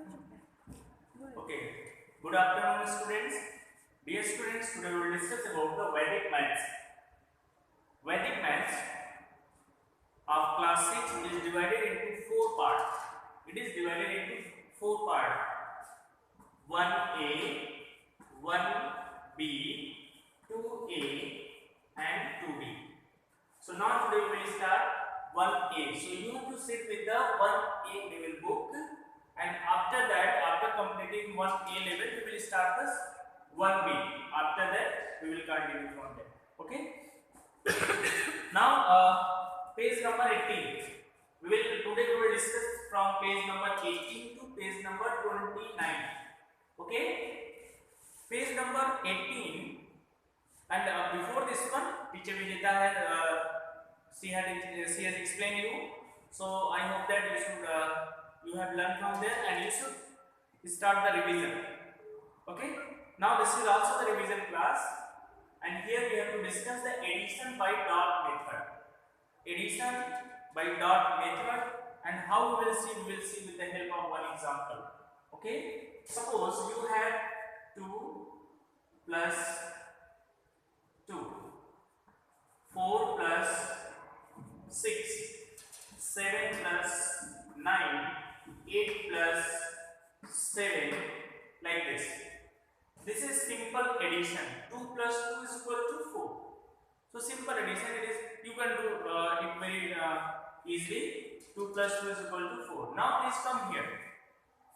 Okay. Good afternoon, students. Dear students, today we will discuss about the Vedic maths. Vedic maths of class 6 is divided into four parts. It is divided into four parts: 1A, 1B, 2A, and 2B. So now today we will start 1A. So you have to sit with the 1A level book, and after that, after completing 1A level, we will start this 1B. After that, we will continue from there. Okay. Now, page number 18. Today we will discuss from page number 18 to page number 29. Okay. Page number 18. And before this one, teacher Vijita had she has explained you. So I hope that you have learned from there, and you should start the revision. Okay. Now this is also the revision class, and here we have to discuss the addition by dot method. Addition by dot method, and how we will see with the help of one example. Okay. Suppose you have 2 plus 2, 4 plus 6, 7 plus 9, 8 plus 7, like this. This is simple addition. 2 plus 2 is equal to 4. So simple addition, it is, you can do it very easily. 2 plus 2 is equal to 4. Now please come here.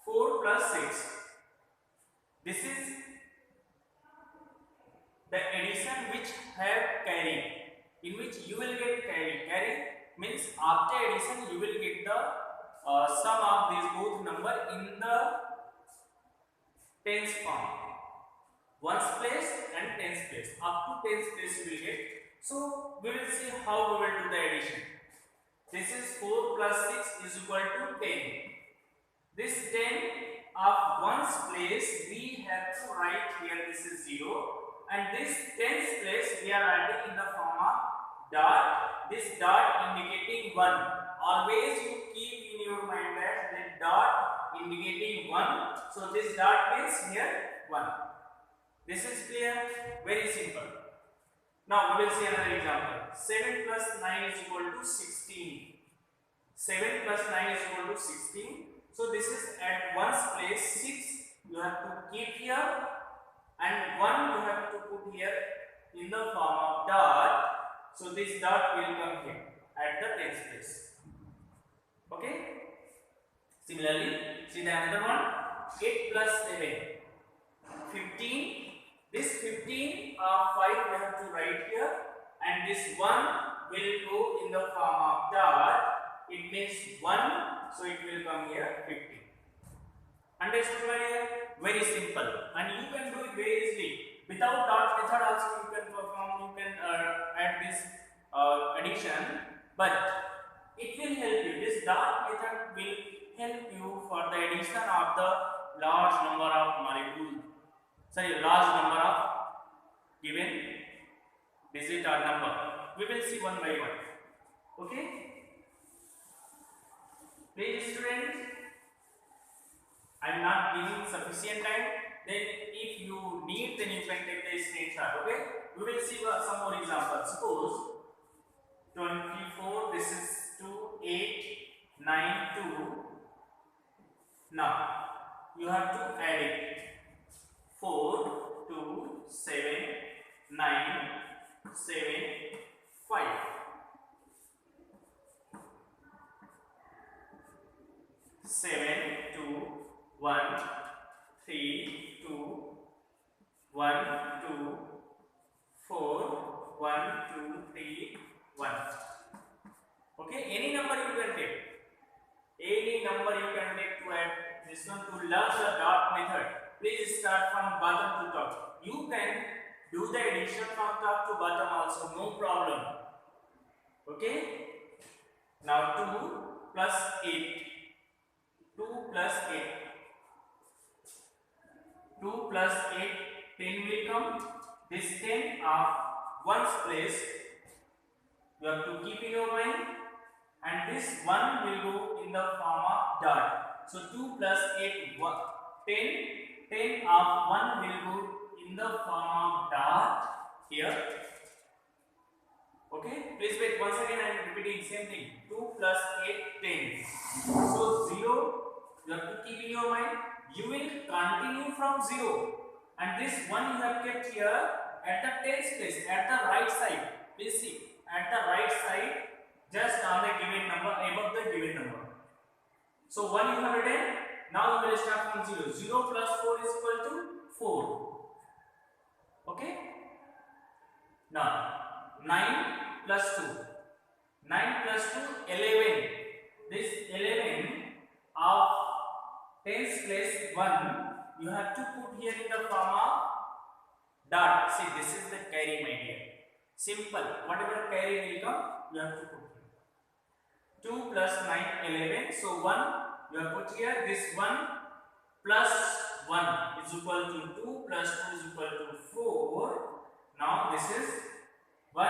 4 plus 6. This is the addition which have carry, in which you will get carry. Carry means after addition you will get the sum of these both number in the tens form. Ones place and tens place. Up to tens place you will get. So we will see how we will do the addition. This is 4 plus 6 is equal to 10. This 10 of ones place we have to write here. This is 0. And this tens place we are writing in the form of dot. This dot indicating 1. Always you keep in your mind that the dot indicating 1. So this dot means here 1. This is clear? Very simple. Now we will see another example. 7 plus 9 is equal to 16. 7 plus 9 is equal to 16. So this is at ones place 6 you have to keep here, and 1 you have to put here in the form of dot. So this dot will come here at the tens place. Okay. Similarly, see the another one. 8 plus 7, 15. This 15 of 5 we have to write here, and this 1 will go in the form of dot. It means 1, so it will come here 15. Understood, my dear? Very simple, and you can do it very easily. Without dot method also you can perform, you can add this addition, but it will help you. This dot method will help you for the addition of the large number of molecules. Large number of given digit or number. We will see one by one. Okay. Please, students, I am not giving sufficient time. Then if you need, then you can take the screenshot. Okay. We will see some more examples. Suppose 24. This is 2, 8, 9, 2. Now you have to add it. 4, 2, 7, 9, 7, 5. 7, 2, 1, 3, 2, 1, 2, 4, 1, 2, 3, 1. Okay, any number you can take. Any number you can take to add this one. To learn the dot method, please start from bottom to top. You can do the addition from top to bottom also, no problem. Okay. Now 2 plus 8. 2 plus 8. 2 plus 8, 10 will come. This 10 of ones place you have to keep in your mind, and this 1 will go in the form of dot. So 2 plus 8, 10. 10 of 1 will go in the form of dot here. Okay, please wait, once again I am repeating same thing. 2 plus 8, 10. So 0, you have to keep in your mind, you will continue from 0, and this 1 you have kept here at the tens place, at the right side. Please see, at the right side, just on the given number, above the given number. So 1 you have written, now we will start from 0. 0 plus 4 is equal to 4. Okay, now 9 plus 2. 9 plus 2, 11. This 11 of tens place 1, you have to put here in the form of dot. See, this is the carry, my dear. Simple. Whatever carry will come, you have to put here. 2 plus 9, 11. So 1, you have put here. This 1 plus 1 is equal to 2 plus 2 is equal to 4. Now this is 1.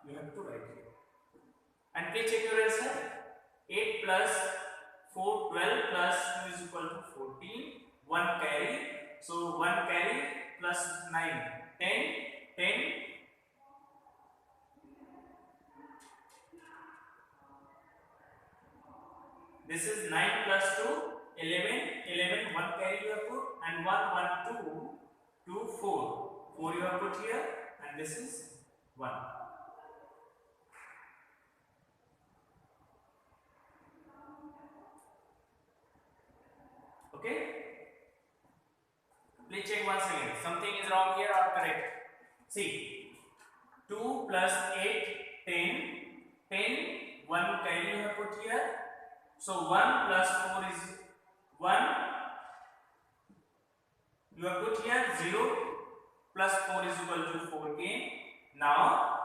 You have to write here. And please check your answer. 8 plus 4, 12 plus 2 is equal to 14. 1 carry. So 1 carry plus 9, 10. 10. This is 9 plus 2, 11. 11, 1 carry you have put, and 1, 1, 2, 2, 4. 4 you have put here, and this is 1. Okay? Please check once again. Something is wrong here or correct? See, 2 plus 8, 10. 10, 1 carry you have put here. So 1 plus 4 is 1. You have put here 0 plus 4 is equal to 4 again. Now,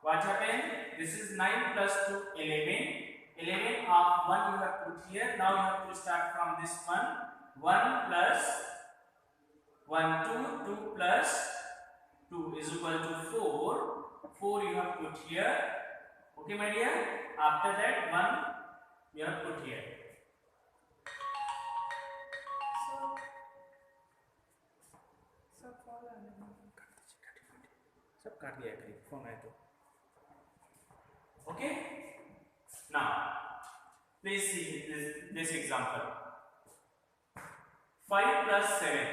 what happened? This is 9 plus 2, 11. 11 of 1 you have put here. Now you have to start from this one. 1 plus 1, 2, 2 plus 2 is equal to 4. 4 you have put here. Okay, my dear. After that, 1 you have put here. सब काट दिया करीब phone है तो. Okay, now please see this example. 5 plus 7,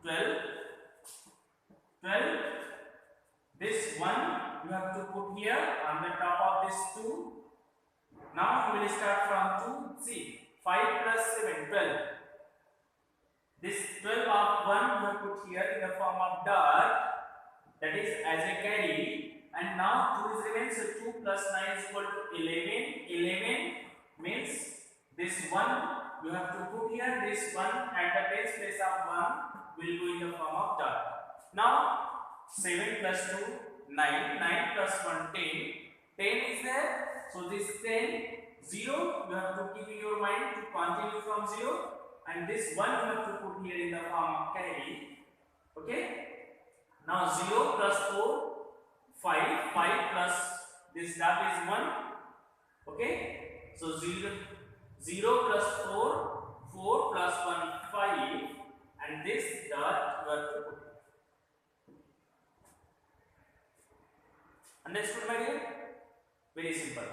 12. 12. This 1 you have to put here on the top of this 2. Now we will start from 2. See, 5 plus 7, 12. This 12 of 1 you have put here in the form of dot, that is as a carry, and now 2 is remains, so 2 plus 9 is equal to 11. 11 means this 1 you have to put here, this 1 at the tens place of 1 will go in the form of dot. Now 7 plus 2, 9. 9 plus 1, 10. 10 is there, so this 10, 0 you have to keep in your mind to continue from 0, and this 1 you have to put here in the form of carry. Okay, now 0 plus 4, 5. 5 plus this dot is 1. Okay, so 0 plus 4, 4 plus 1, 5, and this dot you have to put. Understood, my dear? Very simple.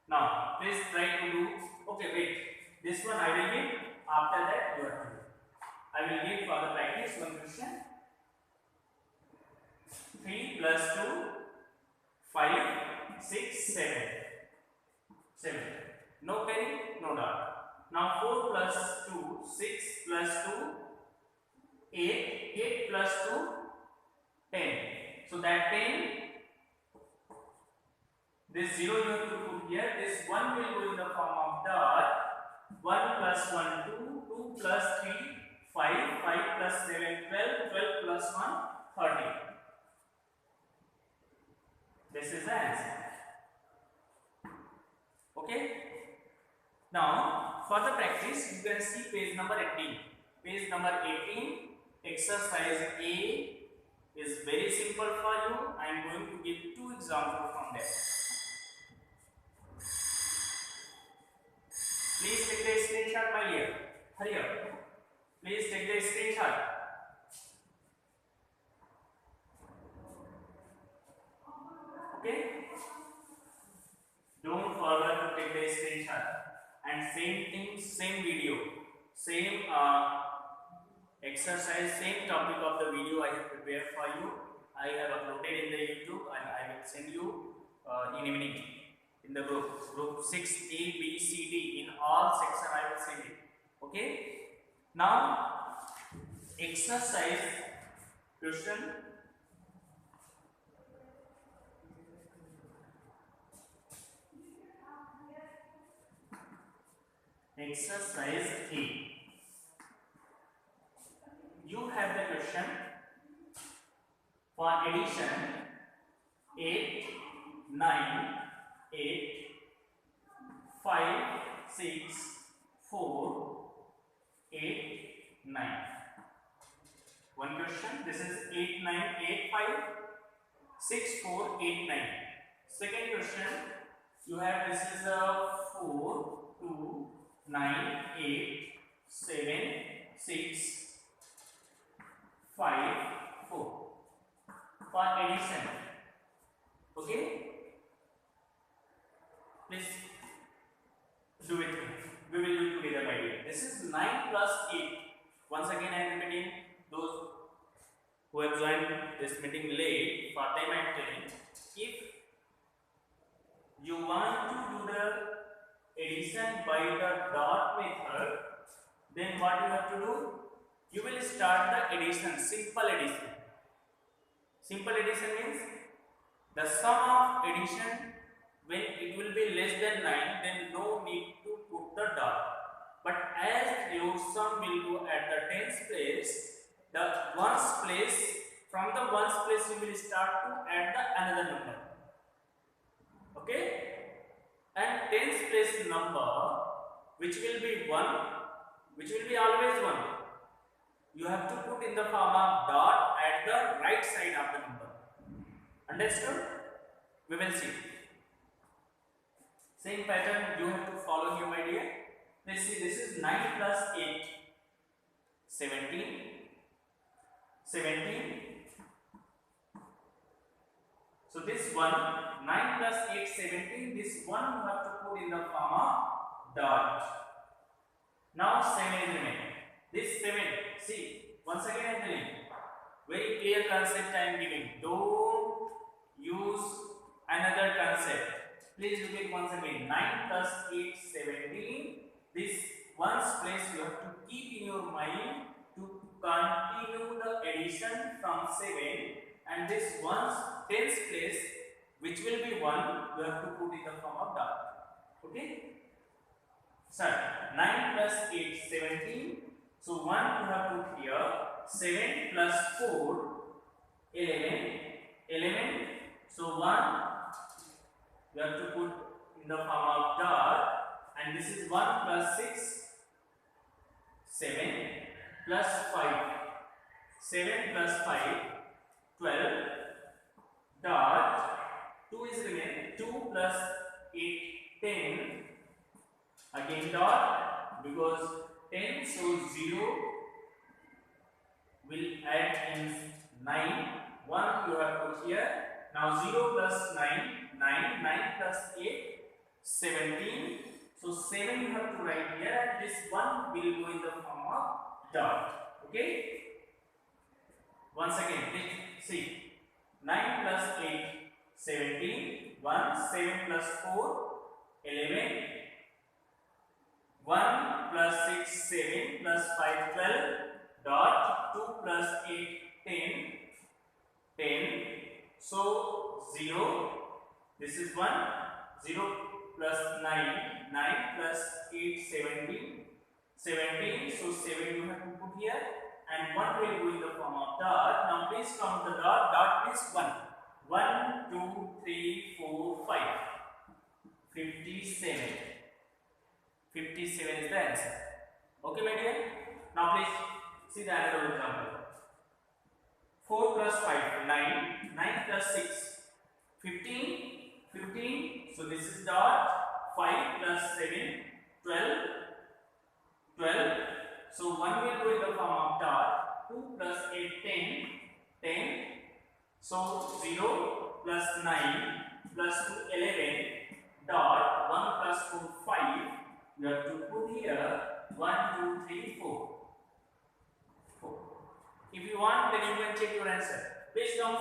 Now please try to do. Okay, wait, this one I will give, after that you have to do. I will give for the practice one question. 3 plus 2, 5, 6, 7. 7. No carry, no dot. Now 4 plus 2, 6 plus 2, 8. 8 plus 2, 10. So that 10, this 0 you have to put here. This 1 will go in the form of dot. 1 plus 1, 2. 2 plus 3, 5. 5 plus 7, 12. 12 plus 1, 13. This is the answer. Okay. Now for the practice, you can see page number 18. Page number 18, exercise A is very simple for you. I am going to give 2 examples from there. Please take the screen screenshot, my dear. Hurry up. Please take the screenshot. Okay? Don't forget to take the screenshot. And same thing, same video, same exercise, same topic of the video I have prepared for you. I have uploaded in the YouTube and I will send you in evening in the group 6A, B, C, D. In all section I will send it. Okay? Now exercise question. Exercise A. You have the question for addition 8, 9, 8, 5, 6, 4, 8, 9. One question. This is 8, 9, 8, 5, 6, 4, 8, 9. Second question. You have this is a 4, 2, 9, 8, 7, 6, 5, 4 for addition. Okay? Please do it. We will do together, my dear. This is 9 plus 8. Once again, I am repeating those who have joined this meeting late. For them, I am telling, if you want to do the addition by the dot method, then what you have to do? You will start the addition, simple addition. Simple addition means the sum of addition, when it will be less than 9, then no need to put the dot. But as your sum will go at the tens place, the ones place, from the ones place you will start to add the another number. Okay? And tens place number, which will be 1, which will be always 1. You have to put in the form of dot at the right side of the number. Understood? We will see. Same pattern you have to follow here, my dear. Let's see, this is 9 plus 8. 17. 17. So this one, 9 plus 8, 17. This one you have to put in the form of dot. Now 7 is remaining. This 7, see, once again I am telling, very clear concept I am giving. Don't use another concept. Please look at once again. 9 plus 8, 17. This ones place you have to keep in your mind to continue the addition from 7, and this ones tens place, which will be 1, you have to put in the form of dot. Okay? Sir, 9 plus 8, 17. So 1 you have put here, 7 plus 4, 11, 11. So 1 you have to put in the form of dot, and this is 1 plus 6, 7 plus 5, 7 plus 5, 12, dot, 2 is remaining, 2 plus 8, 10, again dot, because 10, so 0 will add in 9, 1 you have put here. Now 0 plus 9, 9, 9 plus 8, 17. So 7 you have to write here, and this 1 will go in the form of dot. Okay? Once again, please see. 9 plus 8, 17. 1, 7 plus 4, 11. 1 plus 6, 7 plus 5, 12. Dot. 2 plus 8, 10. 10. So 0. This is 1. 0 plus 9. 9 plus 8, 17. 17. So 7 you have to put here. And 1 will go in the form of dot. Now please count the dot. Dot means 1. 1, 2, 3, 4, 5. 57. 57 is the answer. Okay, my dear? Now please see the another example. 4 plus 5, 9. 9 plus 6, 15. 15. So this is dot. 5 plus 7, 12. So 1 will go in the form of dot. 2 plus 8, 10. 10. So 0 plus 9 plus 2, 11. Dot 1 plus 4, 5. You have to put here 1, 2, 3, 4. 4. If you want, then you can check your answer. Please don't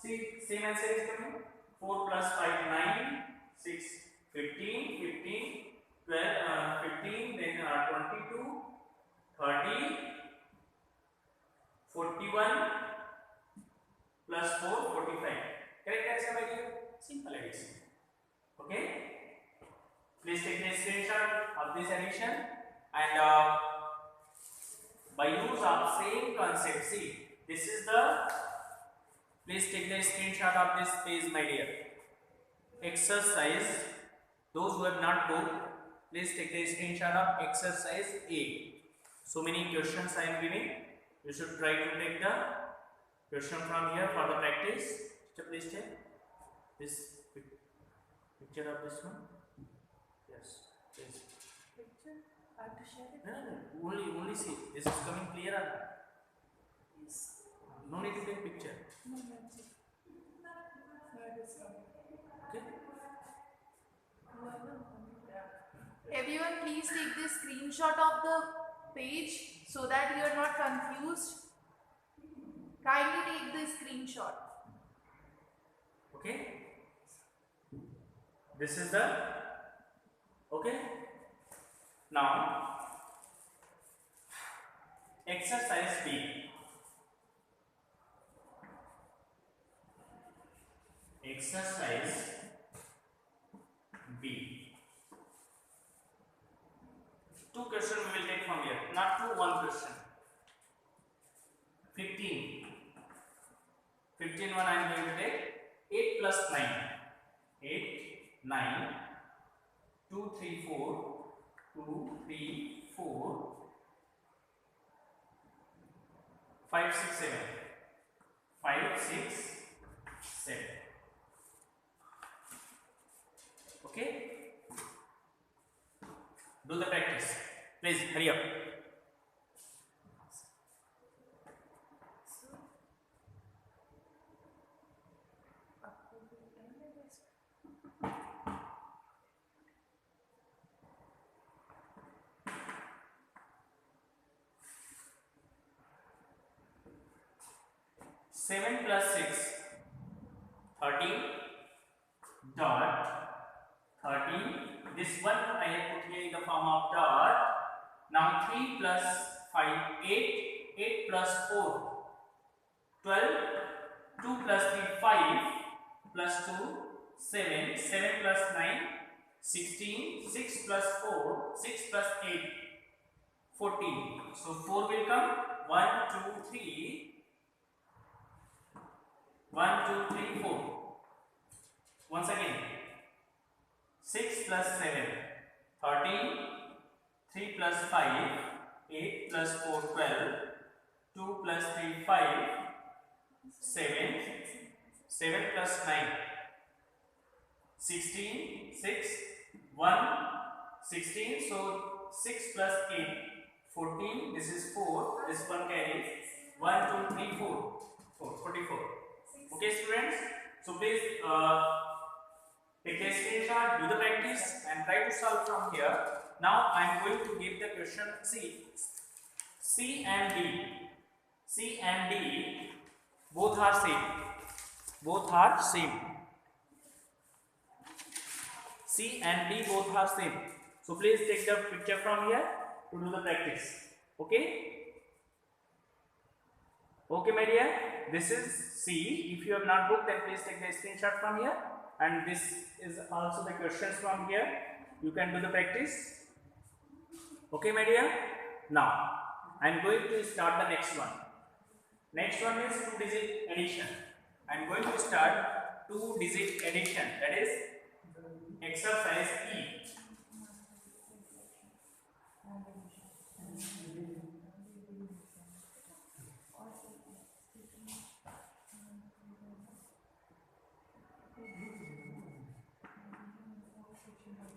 see same answer is coming. 4 plus 5, 9. 6, 15, 15, 12, 15, then 22, 30, 41 plus 4, 45. Correct answer, my dear? Simple addition. Okay? Please take a screenshot of this addition and by use of same concept, see, this is the, please take the screenshot of this page, my dear. Exercise, those who have not booked, please take the screenshot of exercise A. So many questions I am giving. You should try to take the question from here for the practice. So please take this picture of this one. Yes, please. Picture? I have to share it? No, only see. This is coming clear or not? Yes. No need to take picture. No, that's it. Where it is coming. Okay. Everyone, please take this screenshot of the page so that you are not confused. Kindly take this screenshot. Okay. This is the, okay. Now exercise B. Exercise B. Two questions we will take from here, not two, one question. 15. 15 one I am going to take. 8 plus 9. 8, 9, 2, 3, 4, 2, 3, 4, 5, 6, 7. 5, 6, 7. Okay? Do the practice. Please hurry up. Seven plus 6, 13, dot 13. This one I have put here in the form of dot. Now 3 plus 5, 8, 8 plus 4, 12, 2 plus 3, 5, plus 2, 7, 7 plus 9, 16, 6 plus 4, 6 plus 8, 14. So 4 will come, 1, 2, 3, 1, 2, 3, 4. Once again, 6 plus 7, 13, 3 plus 5, 8 plus 4, 12, 2 plus 3, 5, 7, 7 plus 9, 16, 6, 1, 16, so 6 plus 8, 14, this is 4, this one carries 1, 2, 3, 4, 44. Okay students, so please take a screenshot, do the practice and try to solve from here. Now I am going to give the question. See, C and D, C and D both are same. Both are same. C and D both are same. So please take the picture from here to do the practice. Okay? Okay, my dear. This is C. If you have not booked, then please take the screenshot from here. And this is also the questions from here. You can do the practice. Okay, my dear. Now I am going to start the next one. Next one is 2-digit addition. I am going to start 2-digit addition. That is exercise E.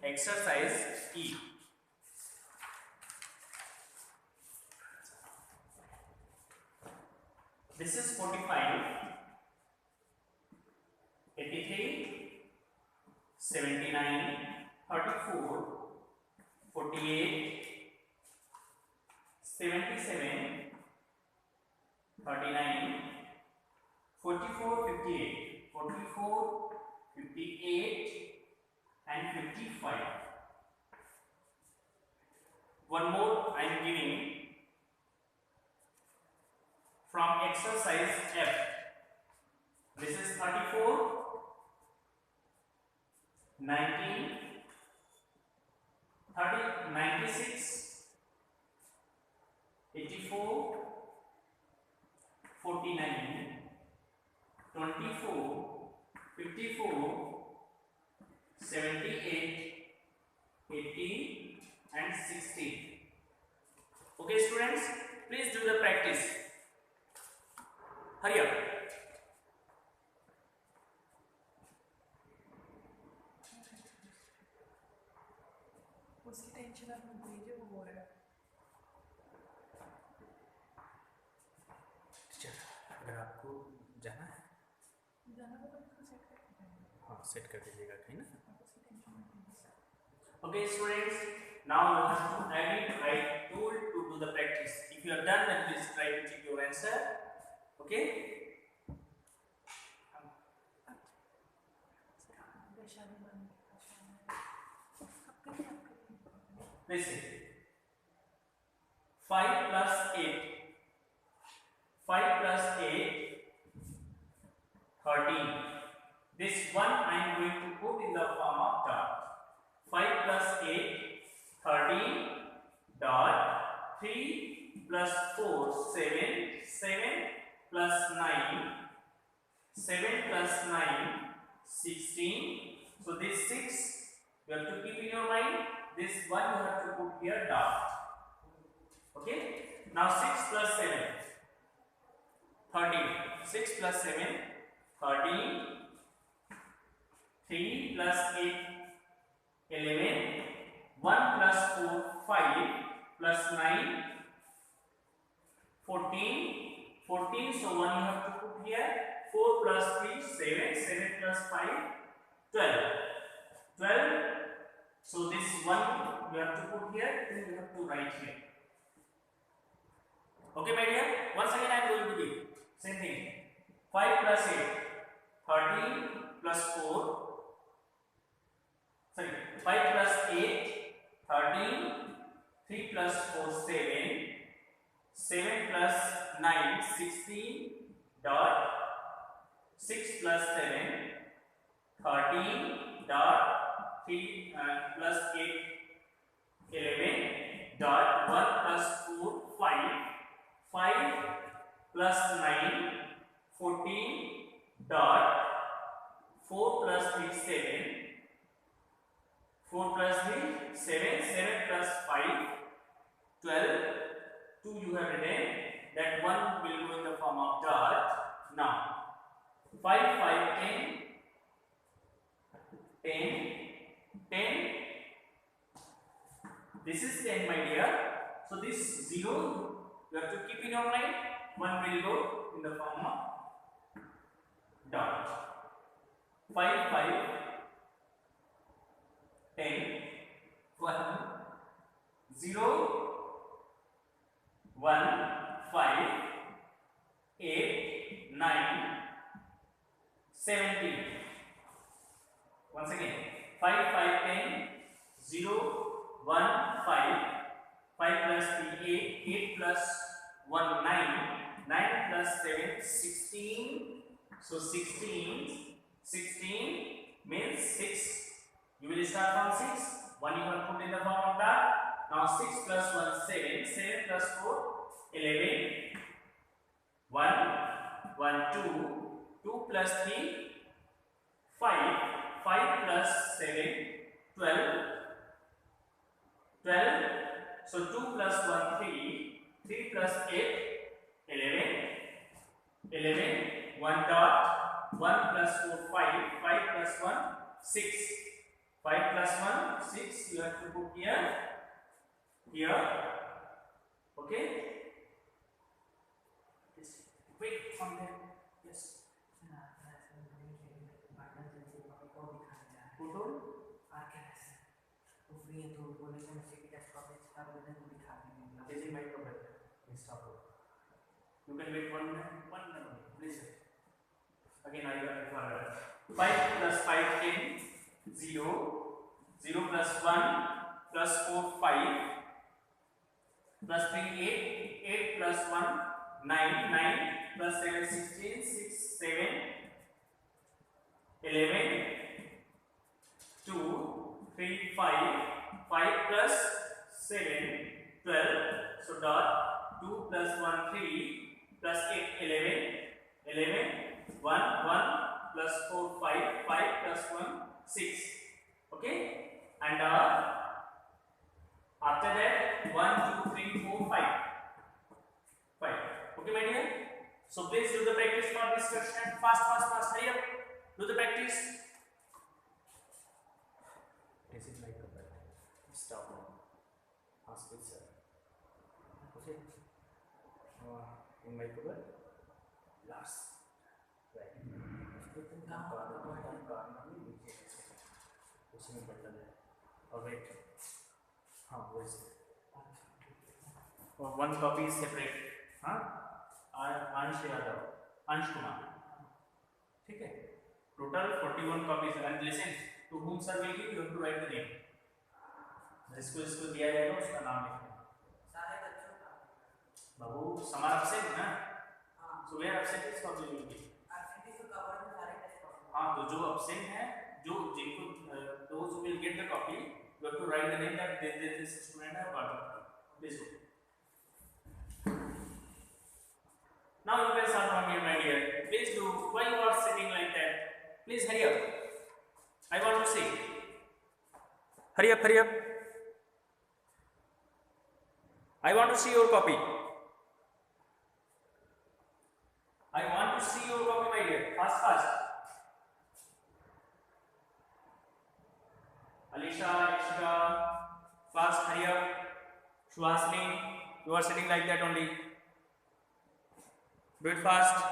Exercise E. This is 45, 83, 79, 34, 48, 77, 39, 44, 58, 44, 58 and 55. One more I am giving from exercise F. This is 34, 19, 30, 96, 84, 49, 24, 54, 78, 80 and 60. Okay students, please do the practice. Hurry up. उसकी tension आप मत लीजिए, वो हो रहा है. अगर आपको जाना है जाना होगा तो उसको सेट करके जाएंगे. हाँ सेट कर दीजिएगा कहीं ना. आप उसकी टेंशन मत लीजिए. Okay students, now you have to edit right tool to do the practice. If you are done, then please try to check your answer. Okay. Vaishali बन आपका क्या Listen. 5 plus 8. 5 plus 8, 13. This one I am going to put in the form of dot. 5 plus 8, 13, dot, 3 plus 4, 7, 7 plus 9, 7 plus 9, 16. So this 6, you have to keep in your mind. This one you have to put here dot. Okay. Now 6 plus 7, 13. 6 plus 7, 13. 3 plus 8, 11. 1 plus 4, 5 plus 9, 14. 14. So 1 you have to put here. 4 plus 3, 7. 7 plus 5, 12. 12. So this 1 you have to put here, 2 you have to write here. Okay my dear, once again I am going to give same thing. 5 plus 8, 13 plus 4, sorry, 5 plus 8, 13, 3 plus 4, 7, 7 plus 9, 16, dot, 6 plus 7, 13, dot, 3 plus 8, 11, dot, 1 plus 4, 5, 5 plus 9, 14, dot, 4 plus 3, 7, 4 plus 3, 7, 7 plus 5, 12, 2 you have written, that 1 will go in the form of dot. Now, 5, 5, 10, 10, 10, this is 10 my dear. So this 0 you have to keep in your mind, 1 will go in the form of dot. 5, 5, 10, 1, 0, 1, 5, 8, 9, 17. Once again, 5, 5, 10, 0, 1, 5, 5 plus 3, 8, 8 plus 1, 9, 9 plus 7, 16. So 16 means 6. You will start from 6. 1 you have put in the form of that. Now 6 plus 1, 7. 7 plus 4, 11. 1, 1, 2. 2 plus 3, 5. 5 plus 7, 12. 12. So 2 plus 1, 3. 3 plus 8, 11. 11. 1 dot. 1 plus 4, 5. 5 plus 1, 6. 5 plus 1, 6. You have to put here. Here. Okay. Quick. from there. Yes. Who told? This is my problem. Stop. You can wait 1 minute. 1 minute only. Listen. Again, I got it further. 5 plus 5, 10. 0. 0 plus 1 plus 4, 5. Plus 3, 8. 8 plus 1, 9. 9 plus 7, 16. 6, 7. 11. 2, 3, 5. 5 plus 7, 12. So dot 2 plus 1, 3 plus 8, 11. 11. 1, 1 plus 4, 5. 5 plus 1, 6. Okay? And after that 1, 2, 3, 4, 5. 5. Okay, my dear? So please do the practice for this question. Fast, fast, fast. Hurry up. Do the practice. This is like a stop now. Ask it, sir. Okay. In my paper, last. Right. उसमें button है. और wait. हाँ, वैसे. और one copy is separate. हाँ? अंश यादव, अंश कुमार. ठीक है? Total 41 copies. And listen, to whom sir will give, you have to write the name. जिसको इसको दिया जाएगा उसका नाम लिखना. सारे बच्चों का. बाबू, समार absent ना? So where absent is copy will be. Absent is cover में सारे टेस्ट कॉपी. हाँ, तो जो absent है, जो जिनको those who will get the copy, you have to write the name that this student have got it. Please go. Now you can start from here, my dear. Please do. Why you are sitting like that? Please hurry up. I want to see. Hurry up, hurry up. I want to see your copy. I want to see your copy, my dear. Fast, fast. Alisha, Ishika, fast, hurry up. Shwasni, you are sitting like that only. Do it fast.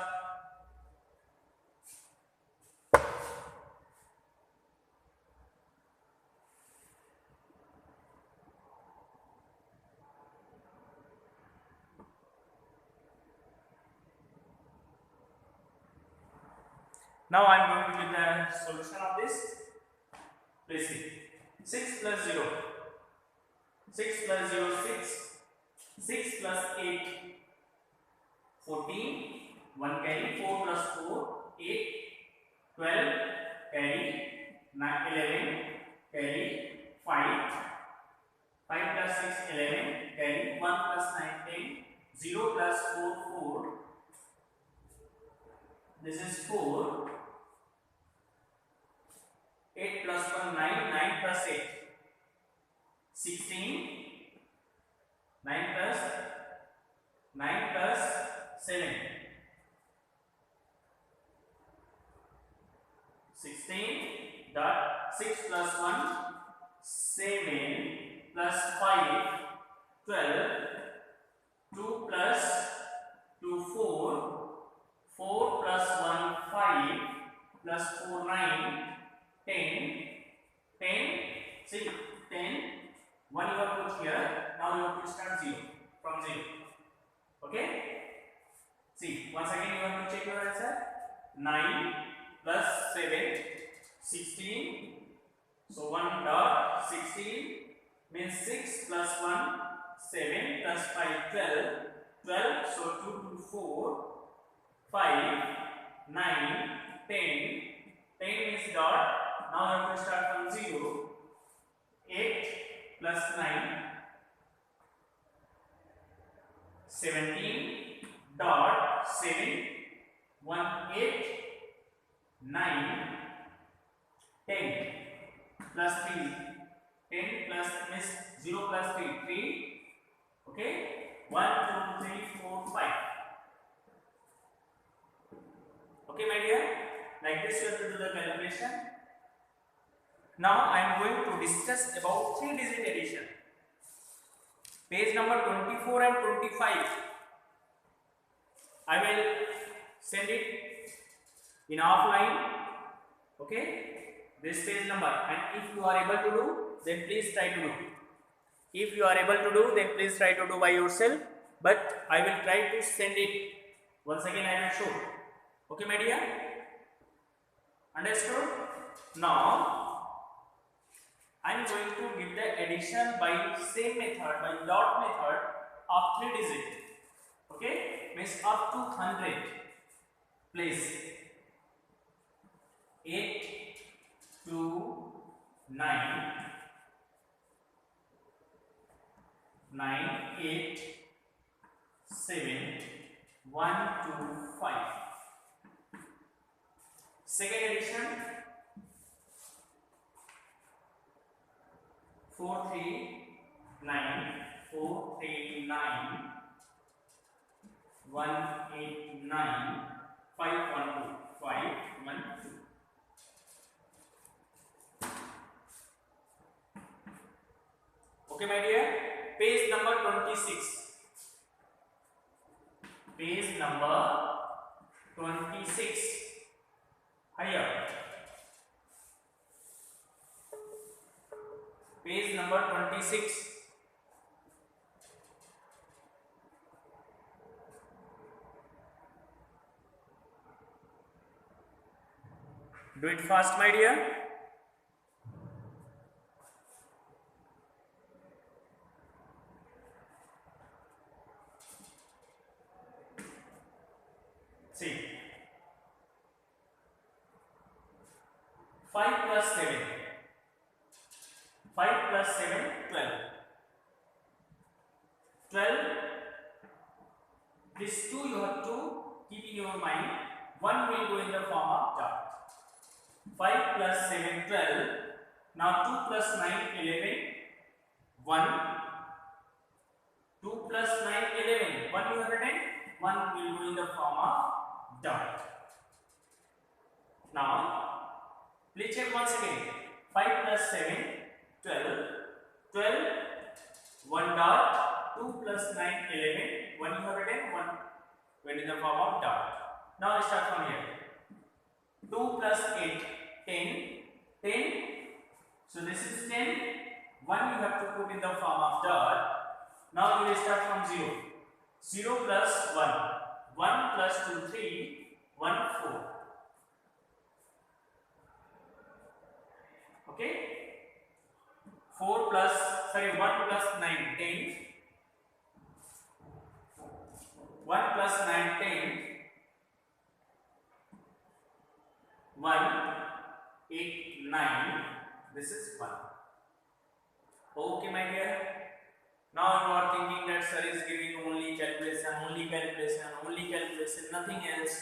Now I am going to give the solution of this. Please see. 6 plus 0. 6 plus 0, 6. 6 plus 8, 14. 1 carry. 4 plus 4, 8. 12 carry. 9, 11 carry. 5. 5 plus 6, 11 carry. 1 plus 9, 10. 0 plus 4, 4. This is 4. 8 plus 1, 9. 9 plus 8, 16. 9 plus 7. 16 dot 6 plus 1, 7 plus 5, 12. 2 plus 2, 4. 4 plus 1, 5 plus 4, 9. 10. 10. See, 10. 1 you have put here. Now you have to start 0 from 0. Okay? See, once again you have to check your answer. 9 plus 7, 16. So 1 dot 16 means 6 plus 1, 7 plus 5, 12. 12. So 2 to 4, 5, 9, 10. 10 means dot. Now you have to start from 0. 8 plus 9, 17 dot 7, 1, 8, 9, 10 plus 3. 10 plus means 0 plus 3, 3. Okay? 1, 2, 3, 4, 5. Okay, my dear? Like this you have to do the calculation. Now I am going to discuss about 3-digit addition. Page number 24 and 25. I will send it in offline. Okay, this page number, and if you are able to do, then please try to do. If you are able to do, then please try to do by yourself, but I will try to send it once again. I will show. Okay my dear, understood? Now I am going to give the addition by same method, by dot method of 3 digit. Okay, means up to 100. Please 8 2 9 9 8 7 1 2 5. Second addition 4 3 9 4 3 9 1 8 9 5 1 2 5 1 2. Okay my dear, page number 26. Page number 26. Hurry up. Page number 26. Do it fast my dear. See, 5 plus 7. 5 plus 7, 12. 12. This 2 you have to keep in your mind. 1 will go in the form of dot. 5 plus 7, 12. Now 2 plus 9, 11. 1. 2 plus 9, 11. 1 you have written. 1 will go in the form of dot. Now, please check once again. 5 plus 7, 12. 12, 1 dot. 2 plus 9, 11. 1 you have written. 1 went in the form of dot. Now, start from here. 2 plus 8, 10. 10. So, this is 10. 1 you have to put in the form of dot. Now, you will start from 0. 0 plus 1. 1 plus 2, 3. 1, 4. Okay. 4 plus, 1 plus 9, 10. 1 plus 9, 10. 1, 8, 9. This is 1. Okay, my dear. Now you are thinking that sir is giving only calculation, nothing else.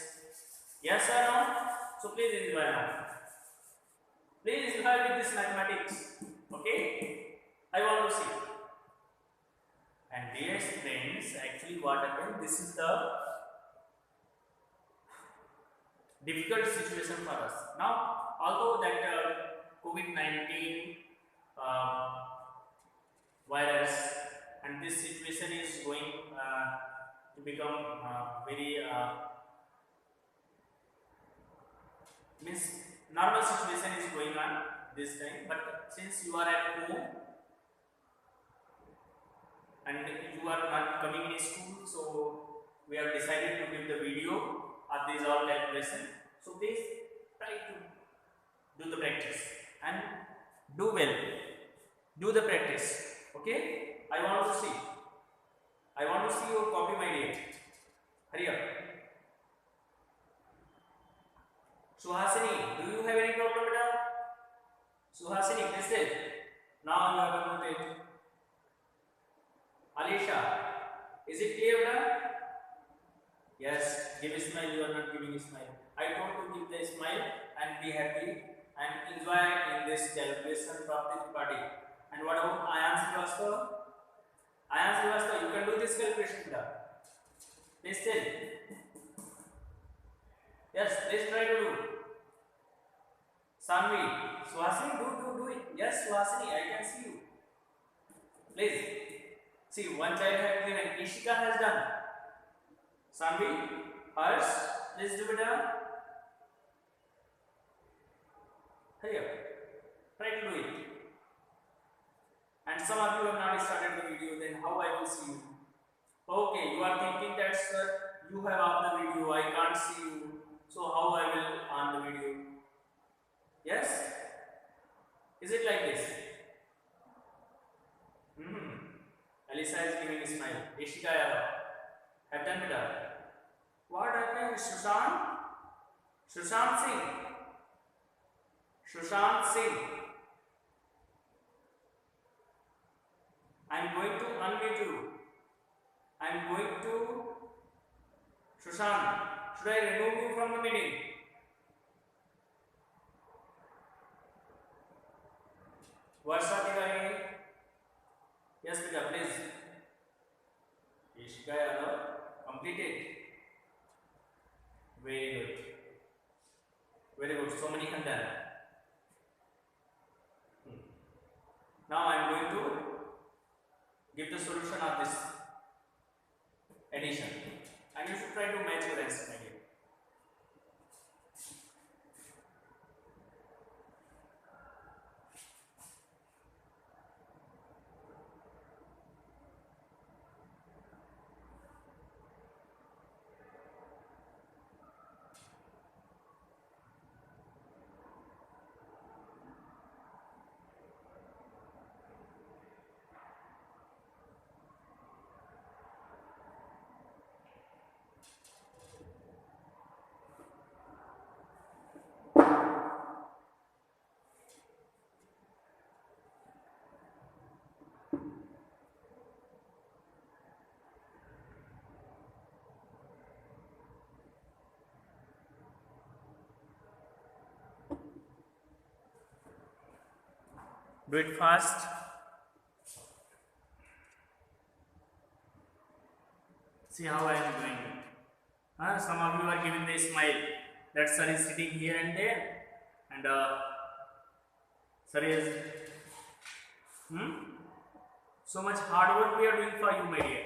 Yes or no? So please enjoy now. Please enjoy with this mathematics. Okay? I want to see. And dear friends, actually what happened? This is the difficult situation for us. Now, although that COVID-19 virus and this situation is going to become very means normal situation is going on this time, but since you are at home and you are not coming in school, so we have decided to give the video of these all calculation. So please try to do the practice and do well. Do the practice. Okay? I want to see your copy, my dear. Hurry up. Suhasini, do you have any problem, beta? Suhasini, please tell. Now you have noted. Alisha, is it clear, beta? Yes. Give a smile. You are not giving a smile. I told to give the smile and be happy and enjoy in this calculation party. And what about Ayan Srivastava? Ayan Srivastava, you can do this calculation, beta. Please tell. Yes, please try to do. Sanvi, Suhasini, do it. Yes, Suhasini, I can see you. Please. See, one child has given. Ishika has done. Sanvi, Harsh, Let's do it. Hurry up. Try to do it. And some of you have not started the video, then how I will see you? Okay, you are thinking that sir, you have on the video, I can't see you. So how I will on the video? Yes? Is it like this? Alisa is giving a smile. Ishika Yadav. Have done it. What happened? Sushant? Sushant Singh. Sushant Singh. I am going to unmute you. I am going to Sushant. Should I remove you from the meeting? Varsha Tirani. Yes, Pita, please. Ishika Yadav. Completed. Very good. Very good. So many can done. Now I am going to give the solution of this addition. And you should try to match your answer, my dear. Do it fast. See how I am doing it. Some of you are giving the smile. That sir is sitting here and there, and sir is so much hard work we are doing for you, my dear.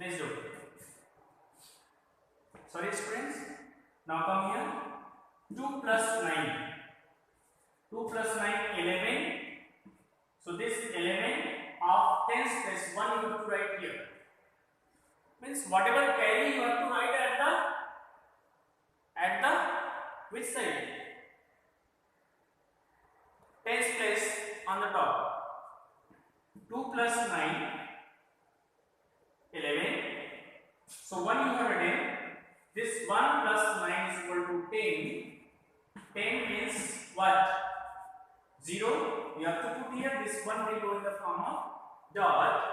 Please do. Sorry, students. Now come here. 2 plus 9. 2 plus 9, 11. So this 11 of 10's place 1 you have to write here. Means whatever carry you have to write at the which side? 10's place on the top. 2 plus 9. 11. So 1 you have written. This 1 plus 9 is equal to 10. 10 means what? 0. You have to put here. This 1 will go in the form of dot.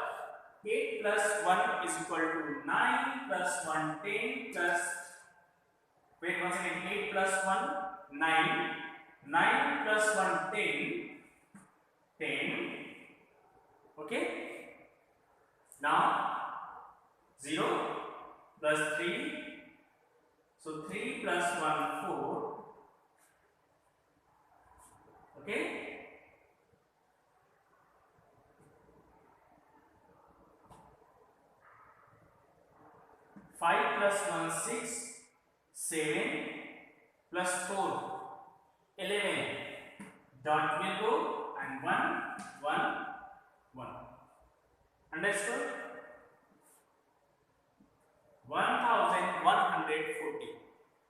8 plus 1 is equal to 9 plus 1 10 plus, wait once again, 8 plus 1 9. 9 plus 1 10. 10. Okay. Now 0 plus 3, so 3 plus 1 4, okay. 5 plus 1 6, 7 plus 4 11, dot will go and 1 1 1. Understood? 1140.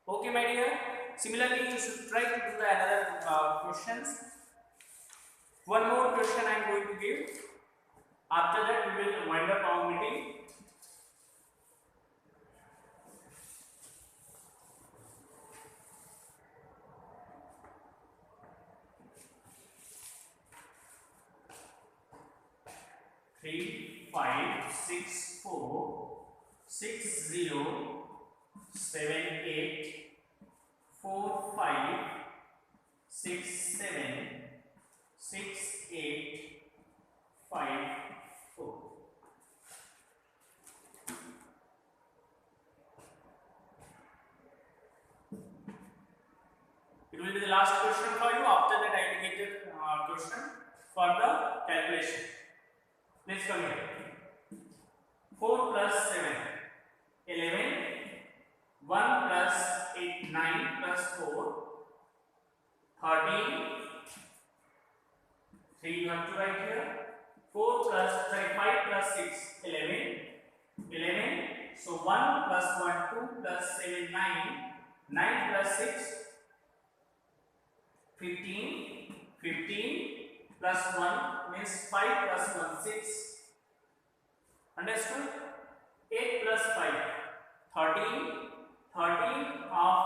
Okay, my dear. Similarly, you should try to do the another questions. One more question I am going to give. After that, we will wind up our meeting. Three. 5 6 4 6 0 7 8 4 5 6 7 6 8 5 4. It will be the last question for you. After that, I will get the question for the calculation. Please come here. 4 plus 7, 11. 1 plus 8, 9 plus 4, 13. 3 you have to write here. 5 plus 6, 11. 11. So 1 plus 1, 2 plus 7, 9. 9 plus 6, 15. 15 plus 1 means 5 plus 1, 6. Understood? 8 plus 5, 13. 13 of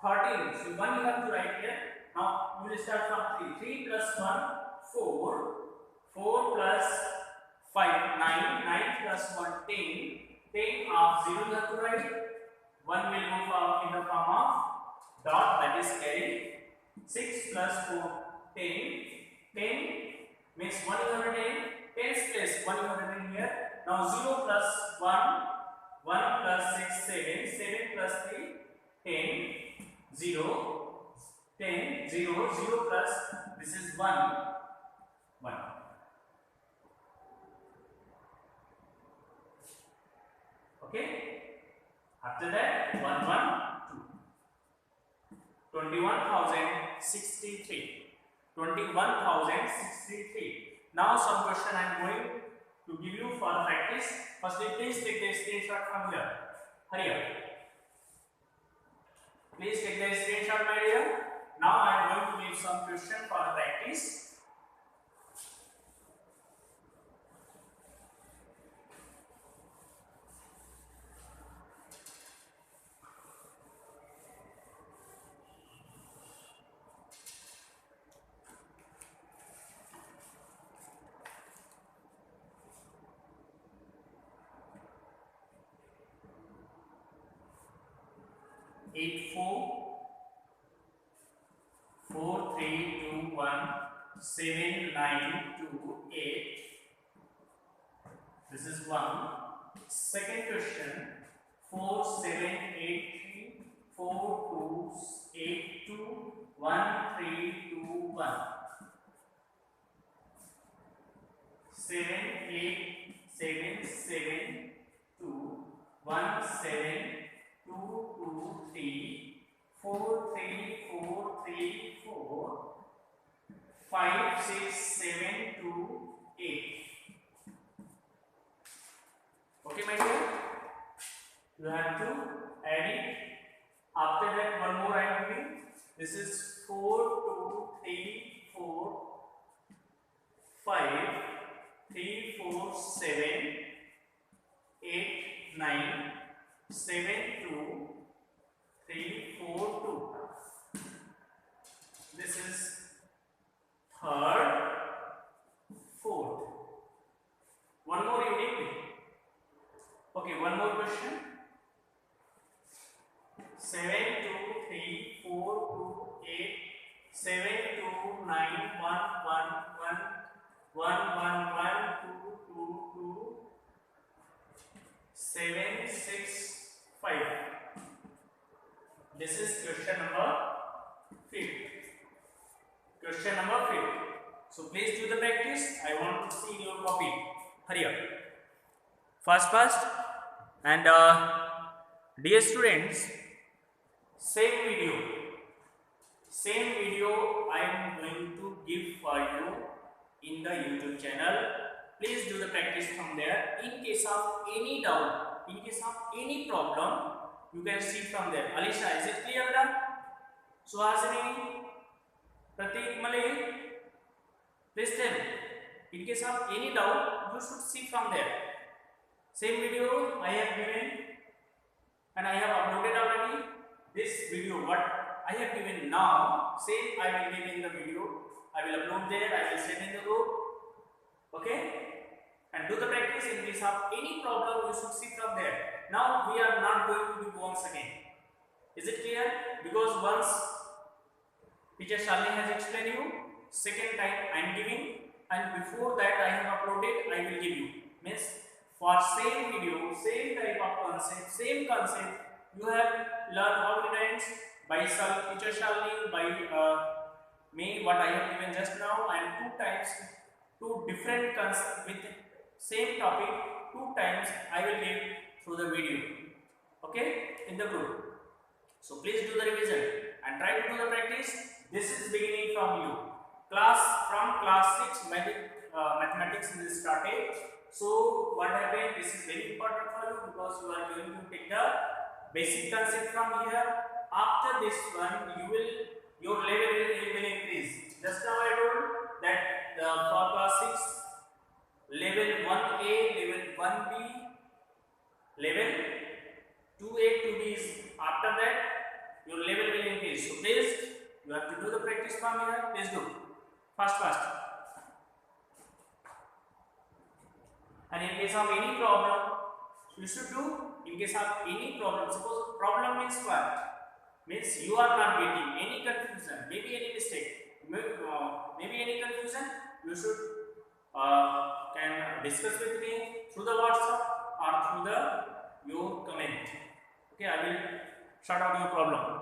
13. So 1 you have to write here. Now you will start from 3. 3 plus 1, 4. 4 plus 5, 9. 9 plus 1, 10. 10 of 0 you have to write. 1 will move in the form of dot, that is carry. 6 plus 4, 10. 10 means 1 you have written. 10's place 1 you have written here. Now 0 plus 1. 1 plus 6, 7. 7 plus 3, 10. 0. 10. 0. 0 plus, this is 1. 1. Okay. After that, 1, 1, 2. 21,063. 21,063. Now some question I am going to give you for practice. Firstly, please take the screenshot from here. Hurry up. Please take the screenshot, my dear. Now I am going to give some question for practice. Eight, 4, 4, 3, 2, 1, 7, 9, 2, 8. This is 1. Second question, 4, 7, 8, 3, 4, 2, 8, 2, 1, 3, 2, 1. 7, 8, 7, 7, 2, 1, 7, 2, 2, 3, 4, 3, 4, 3, 4, 5, 6, 7, 2, 8. Okay, my dear? You have to add it. After that, one more I am doing. This is 4, 2, 3, 4, 5, 3, 4, 7, 8, 9, 7, 2, 3, 4, 2. This is third, fourth. One more you need. Okay, one more question. 7, 2, 3, 4, 2, 8, 7, 2, 9, 1, 1, 1, 1, 1, 2, 2, 2, 7, 6, 5. This is question number 5. Question number 5. So please do the practice. I want to see your copy. Hurry up. Fast. And dear students, same video I am going to give for you in the YouTube channel. Please do the practice from there. In case of any doubt, in case of any problem, you can see from there. Alisha, is it clear now? Suhasini, Pratik, Malay, please tell. In case of any doubt, you should see from there. Same video I have given and I have uploaded already. This video what I have given now, same I will give in the video. I will upload there, I will send in the group. Okay? and do the practice. In case of any problem, you should see from there. Now we are not going to do once again. Is it clear? Because once teacher Shalini has explained you, second time I am giving, and before that I have uploaded, I will give you. Means for same video, same type of concept, same concept, you have learned how many times? By teacher Shalini, by me, what I have given just now, and 2 times, 2 different concepts with same topic, 2 times I will give through the video. Okay, in the group. So please do the revision and try to do the practice. This is beginning from you. From class 6 mathematics is started. So what happened? This is very important for you because you are going to take the basic concept from here. After this one, your level will increase. Just now I told that for class 6, level 1A, level 1B, level 2A, 2B is after that your level will increase. So please, you have to do the practice from here. Please do fast. And in case of any problem, you should do. In case of any problem, suppose problem means what? Means you are not getting any confusion, maybe any mistake, maybe any confusion. You should can discuss with me through the WhatsApp or through your comment. Okay, I will sort out your problem.